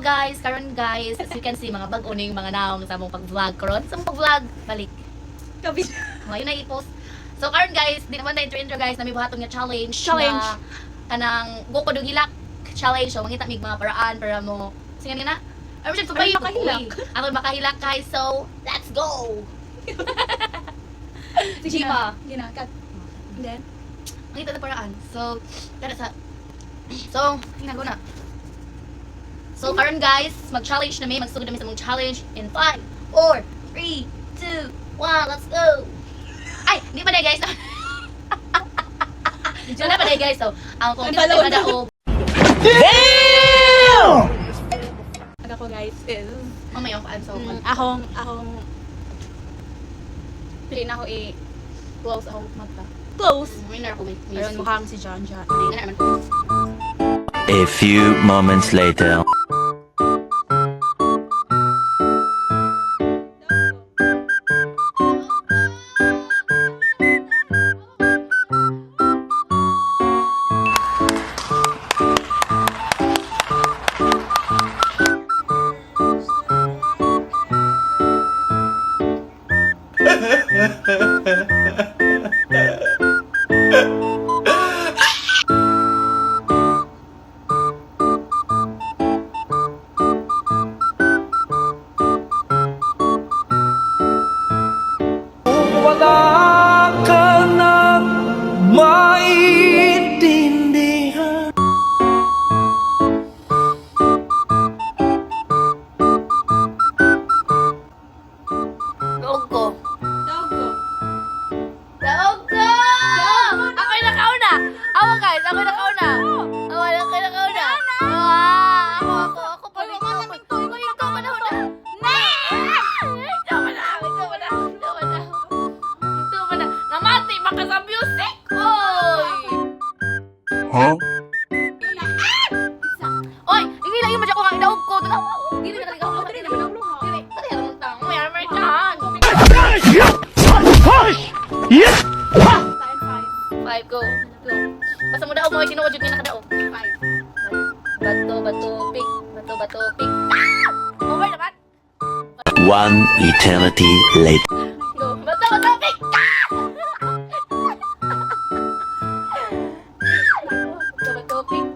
guys, karon guys, as you can see, mga bag-o ning mga naong sa mong pag-vlog karon. Sa mong pag-vlog, balik. Kabi. Ngayon na i-post. So karon guys, di naman na intro guys, nami buhaton nga challenge. Challenge. Na, kanang guko dug hilak challenge. So mangita mig mga paraan para mo singan na. Ay, siya subay makahilak. Ako makahilak guys. So, let's go. Si Jima. Ginakat. Then, Mangita na paraan. So, kada sa So, hinago na. So, karon guys, mag-challenge na may magsugod na sa mong challenge in 5, 4, 3, 2, 1, let's go! Ay, hindi pa na guys. So, na pa na guys. So, ang kung kita Nagdalaw na na. daog. aga ko guys is Mamaya ako so. akong pili na ako i-close akong mata. Close! Winner ako may Pero mukhang si John John. Hindi na naman. A few moments later. Wala ka nang maintindihan. Daog ko. Daog ko. Daog ko! Ako'y nakauna! Ako guys, ako'y nakauna! Ako'y nakauna! Ako pa rin ako. Ikaw pa na una! Ikaw pa na! Namati baka sa music! Oy! Huh? Oy! Hindi lang yung madya ko nga daog ko! Tanawa ko! Hindi na talaga ako! Hindi naman ako! Hindi! Pati naman tang! May armor dyan! Yes! 5, go! Go! Basta mo daog mo ay tinuod yun yung nakadaog. 5. Bato, pick. Bato, pick. Over naman! One eternity later. Go! Bato, pick! Bato, pick.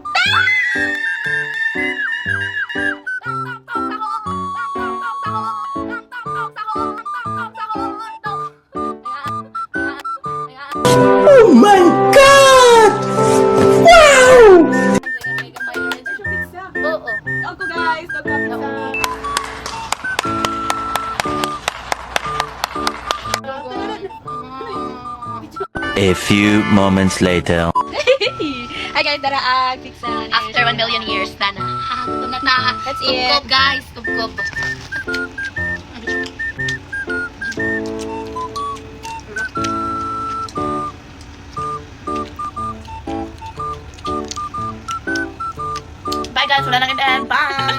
Oh my God! Wow! Oo. Daog ko guys. Daog ko pizza. A few moments later. Hi guys, daraag pizza. After 1 million years, Dana. Na. That's it. Kubkob, guys. Kubkob. Bye guys, wala nang end. Bye!